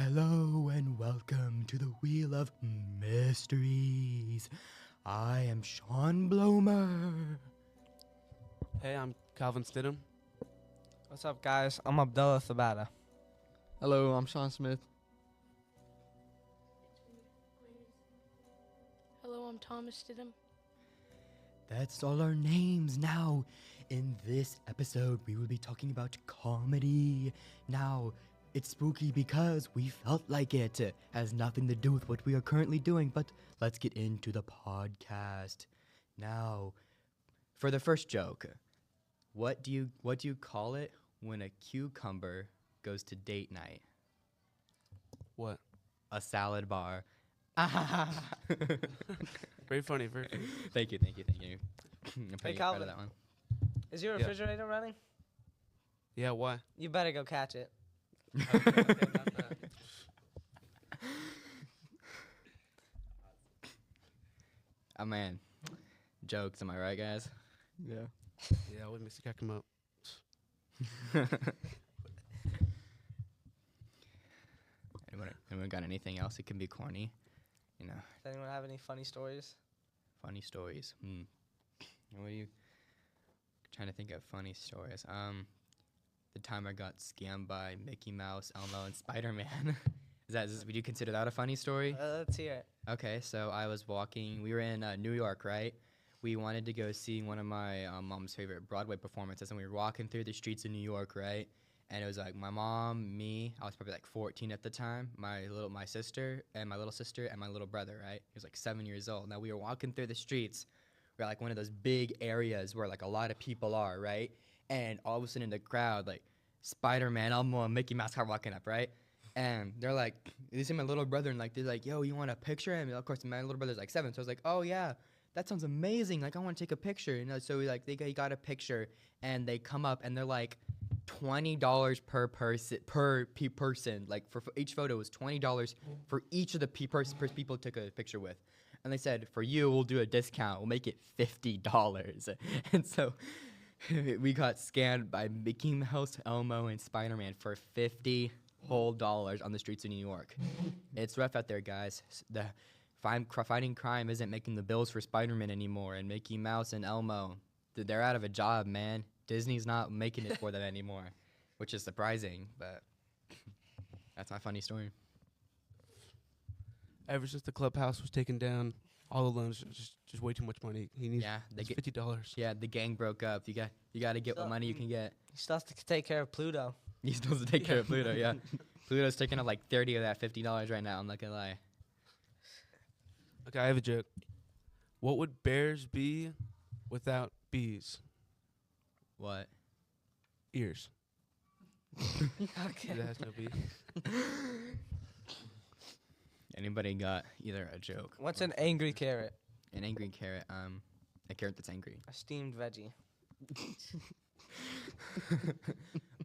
Hello and welcome to the Wheel of Mysteries. I am Sean Blomer. Hey, I'm Calvin Stidham. What's up, guys? I'm Abdullah Thabata. Hello, I'm Sean Smith. Hello, I'm Thomas Stidham. That's all our names. Now, in this episode, we will be talking about comedy. Now, it's spooky because we felt like it. It has nothing to do with what we are currently doing, but let's get into the podcast. Now, for the first joke, what do you call it when a cucumber goes to date night? What? A salad bar. Very funny, very funny. Thank you. I'm pretty proud Calvin. of that one. Is your Yeah. refrigerator running? Yeah, why? You better go catch it. Oh man, jokes. Am I right, guys? Yeah. Yeah, we missed crack him up. Anyone got anything else? It can be corny, you know. Does anyone have any funny stories? Funny stories. What are you trying to think of? Funny stories. The time I got scammed by Mickey Mouse, Elmo, and Spider-Man. Would you consider that a funny story? Let's hear it. Okay, so I was walking. We were in New York, right? We wanted to go see one of my mom's favorite Broadway performances, and we were walking through the streets of New York, right? And it was like my mom, me. I was probably like 14 at the time. My sister, and my little sister, and my little brother, right? He was like 7 years old. Now we were walking through the streets. We're like one of those big areas where like a lot of people are, right? And all of a sudden in the crowd, like Spider-Man, Elmo, and Mickey Mouse are walking up, right? And they're like, they see my little brother, and like they're like, "Yo, you want a picture?" And of course, my little brother's like 7, so I was like, "Oh yeah, that sounds amazing. Like I want to take a picture." And so he got a picture, and they come up, and they're like, $20 per person. Like for each photo was $20 for each of the people took a picture with. And they said, "For you, we'll do a discount. We'll make it $50." And so we got scanned by Mickey Mouse, Elmo, and Spider-Man for $50 whole dollars on the streets of New York. It's rough out there, guys. Fighting crime isn't making the bills for Spider-Man anymore, and Mickey Mouse and Elmo, they're out of a job, man. Disney's not making it for them anymore, which is surprising, but that's my funny story. Ever since the clubhouse was taken down, all the loans just way too much money. He needs They get $50. Yeah, the gang broke up. You got to get what money you can get. You still have to take care of Pluto. You're supposed to take care of Pluto, yeah. Pluto's taking up like 30 of that $50 right now. I'm not gonna lie. Okay, I have a joke. What would bears be without bees? What? Ears. Okay. It has no bee. Anybody got either a joke? What's an angry carrot? An angry carrot. A carrot that's angry. A steamed veggie.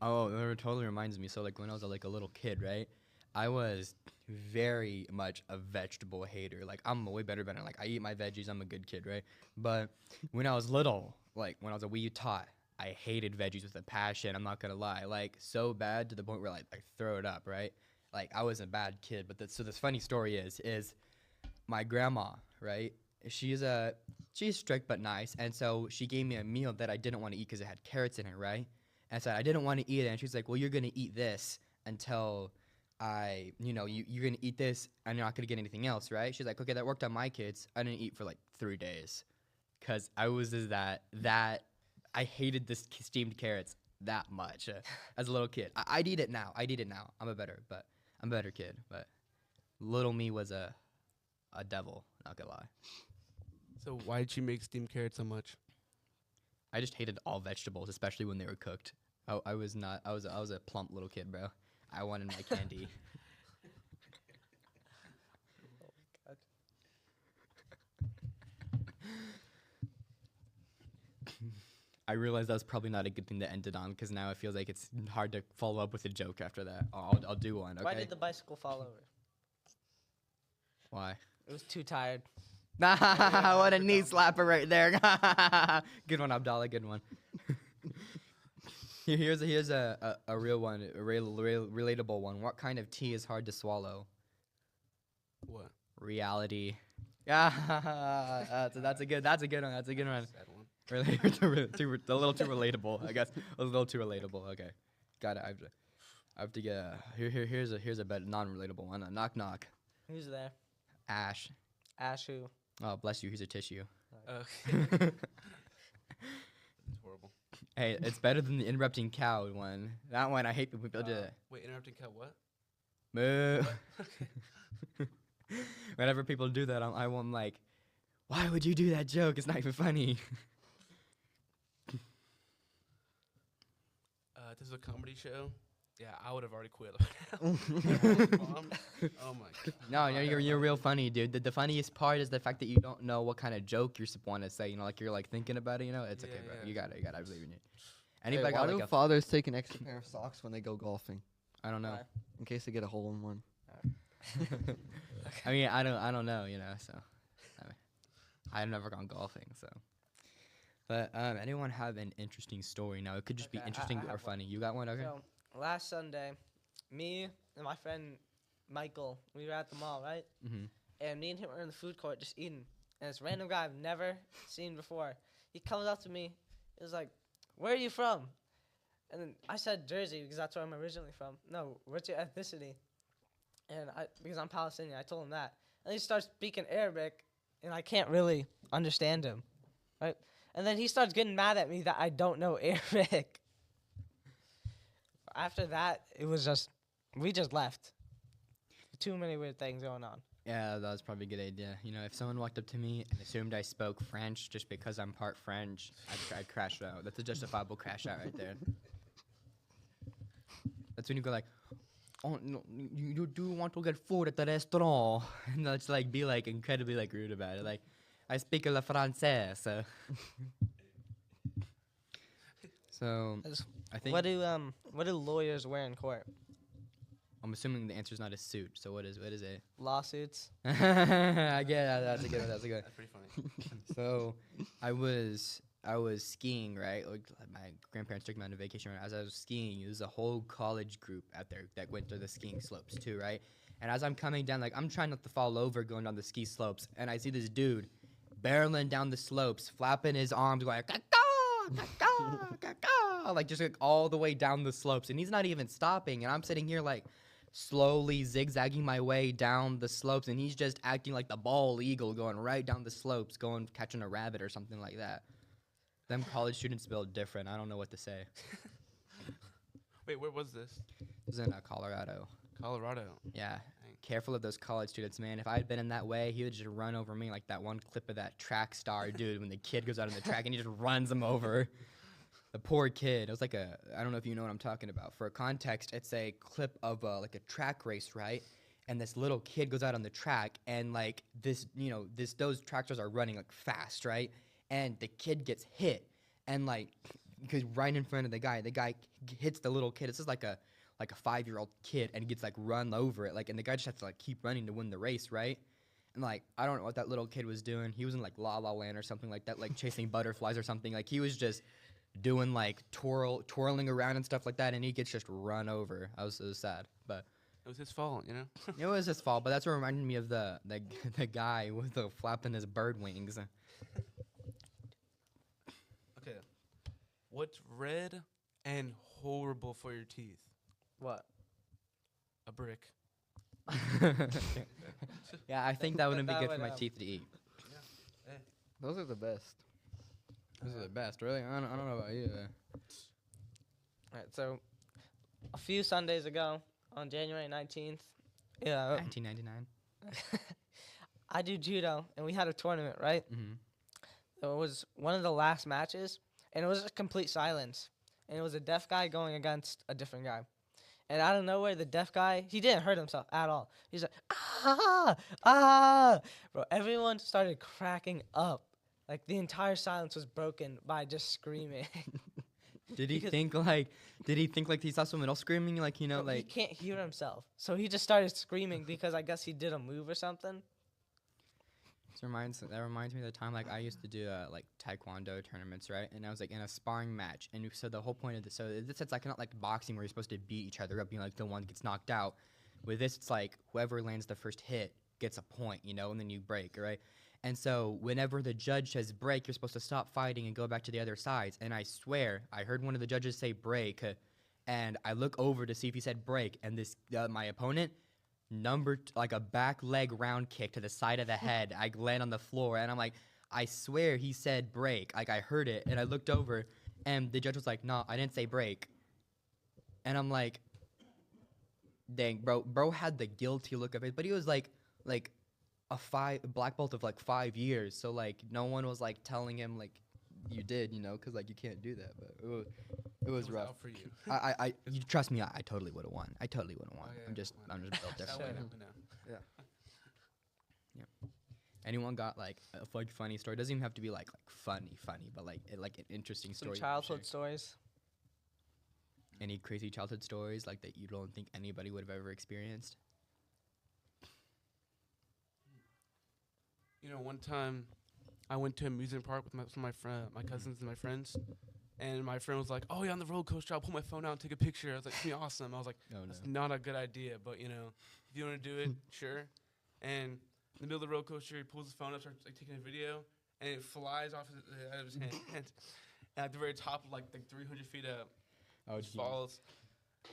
Oh, that totally reminds me. So like when I was like a little kid, right? I was very much a vegetable hater. Like I'm way better than like I eat my veggies. I'm a good kid, right? But when I was little, like when I was a wee tot, I hated veggies with a passion. I'm not gonna lie, like so bad to the point where like I throw it up, right? Like I was a bad kid. But so this funny story is my grandma, right? She's strict but nice, and so she gave me a meal that I didn't want to eat because it had carrots in it, right? And so I didn't want to eat it, and she's like, "Well, you're gonna eat this until you're gonna eat this, and you're not gonna get anything else, right?" She's like, "Okay, that worked on my kids. I didn't eat for like 3 days, cause I was just that I hated this steamed carrots that much as a little kid. I'd eat it now. I'm a better kid, but little me was a devil. Not gonna lie. So why did she make steamed carrots so much? I just hated all vegetables, especially when they were cooked. I was a plump little kid, bro. I wanted my candy. I realized that was probably not a good thing to end it on because now it feels like it's hard to follow up with a joke after that. I'll do one, okay? Why did the bicycle fall over? Why? It was too tired. What a knee slapper right there. Good one, Abdallah. Good one. Here's a real one, a real relatable one. What kind of tea is hard to swallow? What? Reality. Yeah, that's a good one. That's a good one. Sad one. Really, a little too relatable, I guess. A little too relatable. Okay, got it. I have to get here's a better non-relatable one. Knock knock. Who's there? Ash. Ash who? Oh, bless you. Here's a tissue. Okay. That's horrible. Hey, it's better than the interrupting cow one. That one I hate when people do that. Wait, interrupting cut what? Moo. Whenever people do that, I'm like, why would you do that joke? It's not even funny. This is a comedy show. Yeah, I would have already quit. Oh my god. No, you're real funny, dude. The funniest part is the fact that you don't know what kind of joke you're want to say. You know, like you're like thinking about it. You know, it's okay, bro. Yeah. You got it. I believe in you. Hey, Anybody why got do like a? fathers take an extra pair of socks when they go golfing? I don't know. Why? In case they get a hole in one. I mean, I don't know. You know, so I've never gone golfing, so. But anyone have an interesting story? Now it could just be Okay, I interesting have or one. funny. You got one? Okay. So last Sunday, me and my friend Michael, we were at the mall, right? Mm-hmm. And me and him were in the food court just eating. And this random guy I've never seen before, he comes up to me. He was like, "Where are you from?" And then I said Jersey because that's where I'm originally from. No, what's your ethnicity? And because I'm Palestinian, I told him that. And he starts speaking Arabic, and I can't really understand him, right? And then he starts getting mad at me that I don't know Arabic. After that, it was just, we just left. Too many weird things going on. Yeah, that was probably a good idea. You know, if someone walked up to me and assumed I spoke French just because I'm part French, I'd crash out. That's a justifiable crash out right there. That's when you go like, "Oh no, you do want to get food at the restaurant," and let's like be like incredibly like rude about it. Like, I speak le français. So I think What do lawyers wear in court? I'm assuming the answer's not a suit. So what is it? Lawsuits. I get that. That's a good one. That's a good one. That's pretty funny. So I was skiing, right? Like my grandparents took me on a vacation. Right? As I was skiing, there was a whole college group out there that went to the skiing slopes too, right? And as I'm coming down, like I'm trying not to fall over going down the ski slopes, and I see this dude barreling down the slopes, flapping his arms, going "Caw-caw, caw-caw, caw-caw," like just like all the way down the slopes, and he's not even stopping, and I'm sitting here like slowly zigzagging my way down the slopes, and he's just acting like the bald eagle going right down the slopes, going catching a rabbit or something like that. Them college students build different. I don't know what to say. Wait, where was this? This is in Colorado. Colorado. Yeah. Dang. Careful of those college students, man. If I had been in that way, he would just run over me like that one clip of that track star dude when the kid goes out on the track and he just runs him over. The poor kid. It was like I don't know if you know what I'm talking about. For context, it's a clip of like a track race, right? And this little kid goes out on the track, and like those tractors are running like fast, right? And the kid gets hit, and like because right in front of the guy hits the little kid. It's just like a 5-year-old kid, and he gets like run over it, like, and the guy just has to like keep running to win the race, right? And like I don't know what that little kid was doing. He was in like La La Land or something like that, like chasing butterflies or something. Like he was just doing like twirling around and stuff like that, and he gets just run over. I was so sad, but It was his fault, you know? it was his fault. But that's what reminded me of the guy with the flapping his bird wings. Okay. What's red and horrible for your teeth? What? A brick. Yeah, I think that wouldn't be That good for would, my teeth to eat. Those are the best. Those are the best, really. I don't know about you. All right, so a few Sundays ago, on January 19th, 1999. I do judo, and we had a tournament, right? Mm-hmm. It was one of the last matches, and it was a complete silence. And it was a deaf guy going against a different guy. And out of nowhere, the deaf guy, he didn't hurt himself at all. He's like, ah, ah. Bro, everyone started cracking up. Like, the entire silence was broken by just screaming. Did he Because- think like he saw someone else screaming, like, you know, Bro, he like can't hear himself. So he just started screaming because I guess he did a move or something. That reminds me of the time like I used to do like taekwondo tournaments, right? And I was like in a sparring match, and so the whole point of this, so this it's like not like boxing where you're supposed to beat each other up, you know, like the one gets knocked out. With this, it's like whoever lands the first hit gets a point, you know, and then you break, right? And so whenever the judge says break, you're supposed to stop fighting and go back to the other sides. And I swear, I heard one of the judges say break, and I look over to see if he said break, and this my opponent like a back leg round kick to the side of the head. I land on the floor, and I'm like, I swear he said break. Like I heard it, and I looked over, and the judge was like, "No, I didn't say break." And I'm like, dang, bro had the guilty look of it, but he was like a black belt of like 5 years, so like no one was like telling him like you did, you know, because like you can't do that. But it was rough. Out for you. You trust me, I totally would have won. I totally would have won. Oh, yeah, I'm just why built That differently. way, we know. Anyone got like a funny story? Doesn't even have to be like funny, but like an interesting Some story. childhood stories. Any crazy childhood stories like that you don't think anybody would have ever experienced? You know, one time I went to an amusement park with my cousins and my friends, and my friend was like, "Oh, yeah, on the roller coaster, I'll pull my phone out and take a picture." I was like, "It's gonna be awesome." I was like, Oh "That's no. not a good idea, but you know, if you want to do it, sure." And in the middle of the roller coaster, he pulls his phone up, starts like taking a video, and it flies off out of his hand. And at the very top, like 300 feet up, Oh, just geez. falls.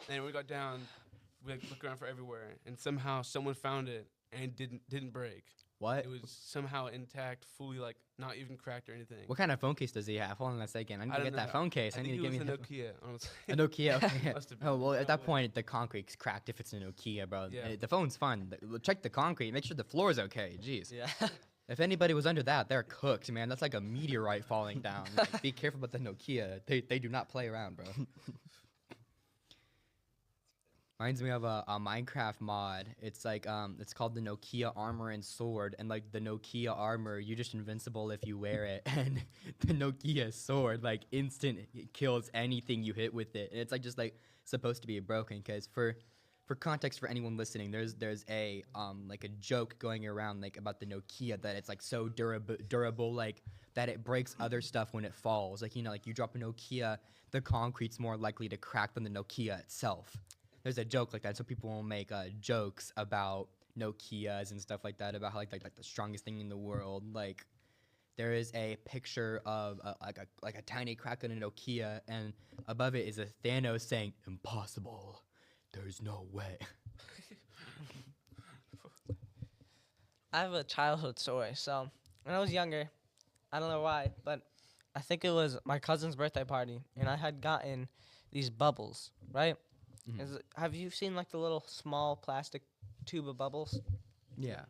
And we got down, we like looked around for everywhere, and somehow someone found it and didn't break. What? It was somehow intact, fully like not even cracked or anything. What kind of phone case does he have? Hold on a second. I need I to don't get that know. phone case. I I need think to it give was me a Nokia. Honestly. a Nokia. Okay. Must have been. Oh well, at that Probably. point the concrete's cracked if it's a Nokia, bro. Yeah. The phone's fine. Check the concrete. Make sure the floor is okay. Jeez. Yeah. If anybody was under that, they're cooked, man. That's like a meteorite falling down. Like, be careful about the Nokia. They do not play around, bro. Reminds me of a Minecraft mod. It's like it's called the Nokia Armor and Sword, and like the Nokia armor, you're just invincible if you wear it, and the Nokia sword like it kills anything you hit with it, and it's like just like supposed to be broken. Because for context for anyone listening, there's a like a joke going around like about the Nokia that it's like so durable like that it breaks other stuff when it falls. Like, you know, like you drop a Nokia, the concrete's more likely to crack than the Nokia itself. There's a joke like that, so people will make jokes about Nokias and stuff like that, about how like the strongest thing in the world. Like, there is a picture of like a tiny crack in a Nokia, and above it is a Thanos saying, "Impossible. There's no way." I have a childhood story. So when I was younger, I don't know why, but I think it was my cousin's birthday party, and I had gotten these bubbles, right? Mhm. Have you seen like the little small plastic tube of bubbles? Yeah.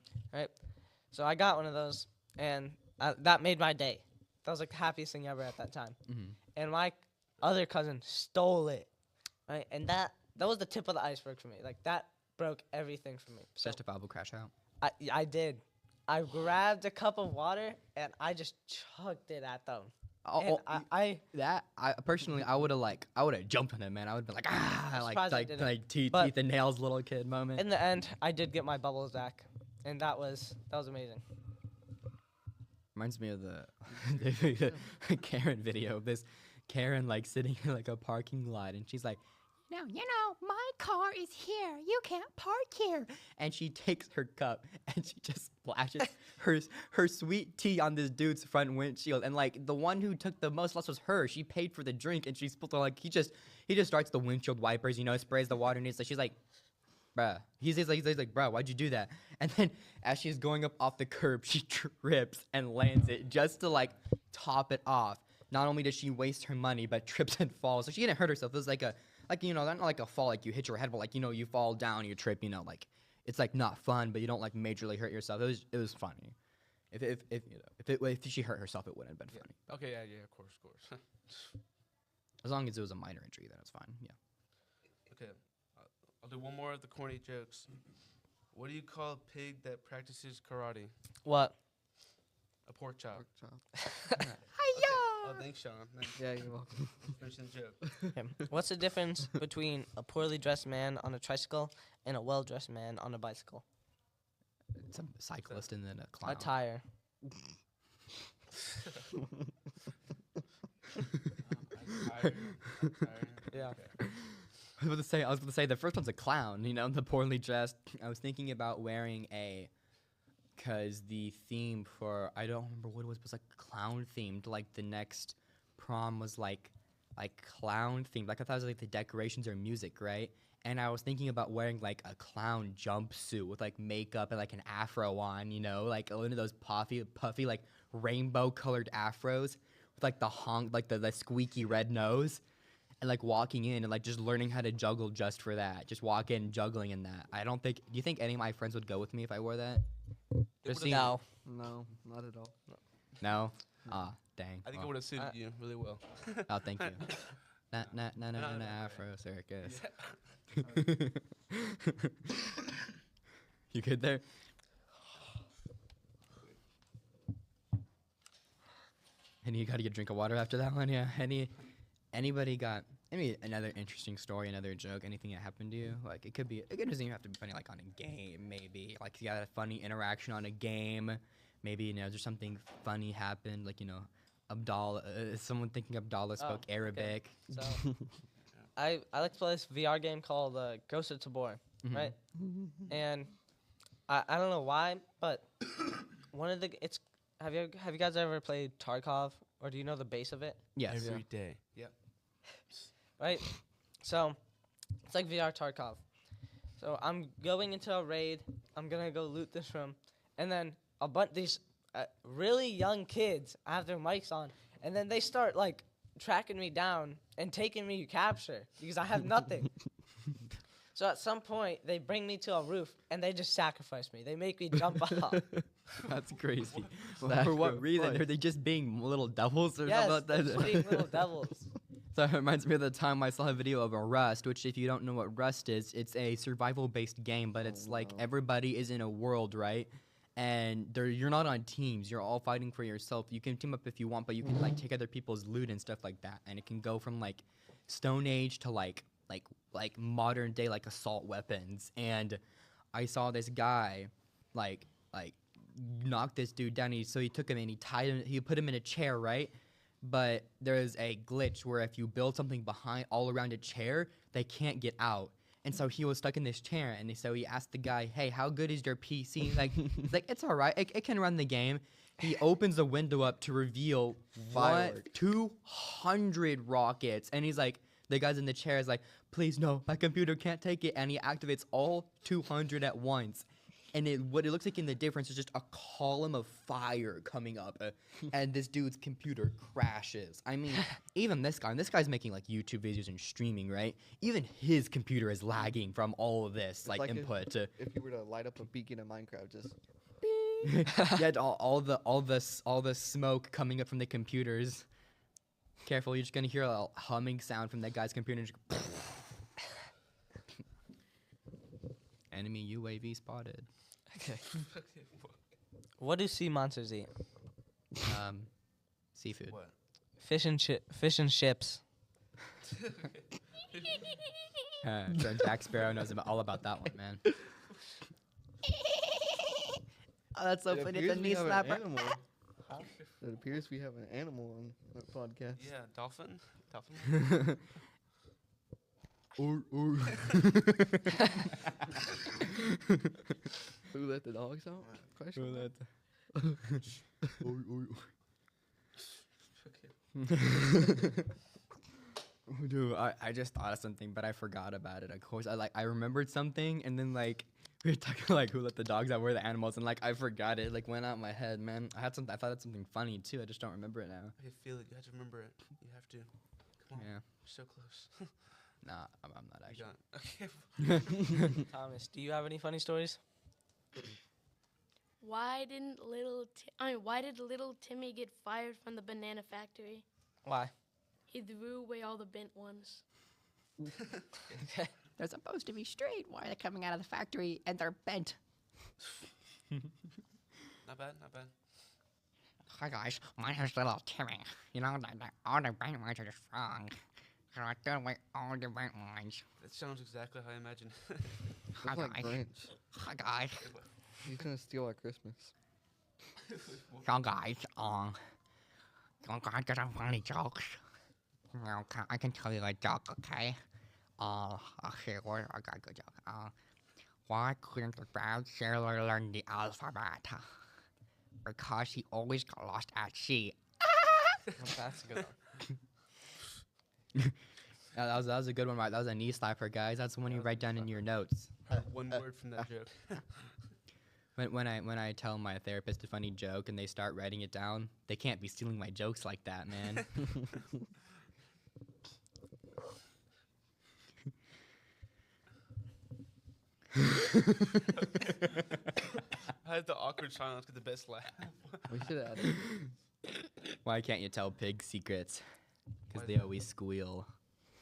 So I got one of those, and that made my day. That was like the happiest thing ever at that time. Mm-hmm. And my other cousin stole it, right? And that was the tip of the iceberg for me. Like that broke everything for me. So Justifiable crash out. I did. I grabbed a cup of water and I just chugged it at them. And I Personally, I would have jumped on it, man. I would have been like, Surprised I didn't. like teeth But- and nails, little kid moment. in the end I did get my bubbles back, and that was amazing. Reminds me of the Karen video of this Karen like sitting in like a parking lot, and she's like, "Now, you know, my car is here. You can't park here." And she takes her cup and she just splashes her sweet tea on this dude's front windshield. And like the one who took the most loss was her. She paid for the drink, and she's supposed to like he just starts the windshield wipers, you know, sprays the water, and it's like she's like, "Bruh." He's like, "Bruh, why'd you do that?" And then as she's going up off the curb, she trips and lands it just to like top it off. Not only does she waste her money, but trips and falls. So she didn't hurt herself. It was like you know, not like a fall like you hit your head, but like, you know, you fall down, you trip, you know, like it's like not fun, but you don't like majorly hurt yourself. It was funny. If she hurt herself, it wouldn't have been funny. Okay, yeah, of course. As long as it was a minor injury, then it's fine. Yeah. Okay, I'll do one more of the corny jokes. What do you call a pig that practices karate? What? A pork chop. Pork chop. Oh, thanks, Sean. Nice. Yeah, you're welcome. Finishing the joke. Okay. What's the difference between a poorly dressed man on a tricycle and a well dressed man on a bicycle? It's a cyclist and then a clown. A tire. Yeah. I was going to say the first one's a clown, you know, the poorly dressed. I was thinking about wearing cause the theme for, I don't remember what it was like clown themed. Like the next prom was like clown themed. Like I thought it was like the decorations or music, right? And I was thinking about wearing like a clown jumpsuit with like makeup and like an afro on, you know, like one of those puffy like rainbow colored afros with like the squeaky red nose. And like walking in and like just learning how to juggle just for that. Just walk in juggling in that. Do you think any of my friends would go with me if I wore that? Just seeing- No. No, not at all. No? Ah, dang. I think it Oh. would have suited you really well. Oh, thank you. Na Afro circus. You good there? And you gotta get a drink of water after that one, yeah. Anybody got another interesting story, another joke, anything that happened to you? Like it doesn't even have to be funny, like on a game, maybe. Like you got a funny interaction on a game. Maybe, you know, there's something funny happened, like, you know, someone thinking Abdallah spoke okay. Arabic. So, I like to play this VR game called Ghost of Tabor, Mhm. right? And I don't know why, but have you guys ever played Tarkov, or do you know the base of it? Yes. Every day. Yep. Right? So it's like VR Tarkov. So I'm going into a raid. I'm gonna go loot this room, and then these really young kids have their mics on, and then they start like tracking me down and taking me to capture because I have nothing. So at some point they bring me to a roof and they just sacrifice me. They make me jump off. That's crazy. That's For what good reason? advice. Are they just being little devils or Yes, something they're like just that? being little devils. So it reminds me of the time I saw a video of a Rust, which if you don't know what Rust is, it's a survival-based game, but it's like no. everybody is in a world, right? And you're not on teams. You're all fighting for yourself. You can team up if you want, but you can like take other people's loot and stuff like that. And it can go from like Stone Age to like modern day like assault weapons. And I saw this guy like knock this dude down. So he took him and he put him in a chair, right? But there's a glitch where if you build something all around a chair, they can't get out. And so he was stuck in this chair, and so he asked the guy, "Hey, how good is your PC?" He's like, "It's all right. It can run the game." He opens the window up to reveal Firework. 200 rockets, and he's like, the guy's in the chair is like, "Please no, my computer can't take it," and he activates all 200 at once. And what it looks like in the difference is just a column of fire coming up, and this dude's computer crashes. I mean, even this guy's making like YouTube videos and streaming, right? Even his computer is lagging from all of this It's like like if- input. If you were to light up a beacon in Minecraft, just Yeah, all the smoke coming up from the computers. Careful, you're just gonna hear a humming sound from that guy's computer. And just Enemy UAV spotted. Okay. What do sea monsters eat? Seafood. What? Fish and chips. So Jack Sparrow knows all about that one, man. Oh, that's so It funny. It's a appears we knee have an slapper. animal. It appears we have an animal on the podcast. Yeah, dolphin. Dolphin. Or. Who let the dogs out? Question. Dude, I just thought of something, but I forgot about it. Of course, I remembered something, and then like we were talking like who let the dogs out, where the animals, and like I forgot it. Like went out my head, man. I thought I had something funny too. I just don't remember it now. I feel it. You have to remember it. You have to. Come on. Yeah. You're so close. Nah, I'm not You actually. got it. Okay. Thomas, do you have any funny stories? Why did little Timmy get fired from the banana factory? Why? He threw away all the bent ones. Okay. They're supposed to be straight. Why are they coming out of the factory and they're bent? Not bad. Not bad. Hi guys, my name's little Timmy. You know, all the bent lines are just wrong. So I threw away all the bent lines. That sounds exactly how I imagine. Hi Look like guys. Grinch. Hi guys. He's gonna steal our Christmas. So guys, got some funny jokes. Okay, I can tell you a joke, okay? Okay, what I got a good joke. Why couldn't the brown sailor learn the alphabet? Because he always got lost at sea. That's a good one. That was a good one, right? That was a knee slapper, guys. That's the one you write down in your notes. One word from that joke. When I tell my therapist a funny joke and they start writing it down, they can't be stealing my jokes like that, man. I had the awkward silence get the best laugh. We should add it. Why can't you tell pigs secrets? Because Why they not? always squeal.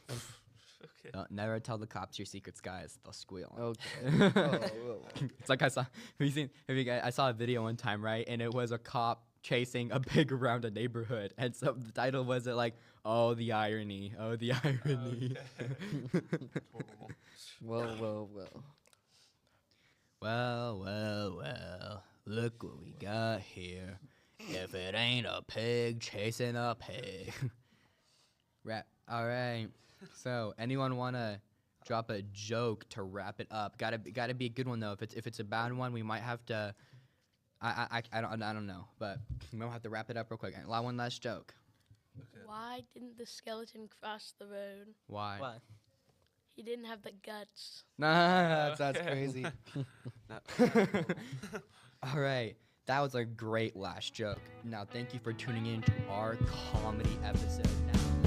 Okay. Don't never tell the cops your secrets, guys. They'll squeal. Okay. Oh, It's like I saw. I saw a video one time, right? And it was a cop chasing a pig around a neighborhood, and so the title was it like, "Oh, the irony! Oh, the irony!" Horrible. well. Well. Look what we got here. If it ain't a pig chasing a pig. All right. So, anyone wanna drop a joke to wrap it up? Gotta be a good one though. If it's a bad one, we might have to. I don't know, but we might have to wrap it up real quick. One last joke. Okay. Why didn't the skeleton cross the road? Why? Why? He didn't have the guts. Nah, that's Okay. crazy. Not- All right. That was a great last joke. Now, thank you for tuning in to our comedy episode. Now,